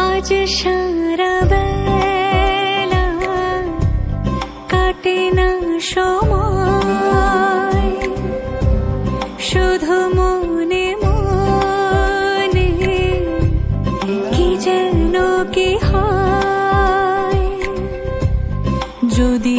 আজ সারা বেলা কাটে না সময়, শুধু মনে মনে কি যেন কি হয়। যদি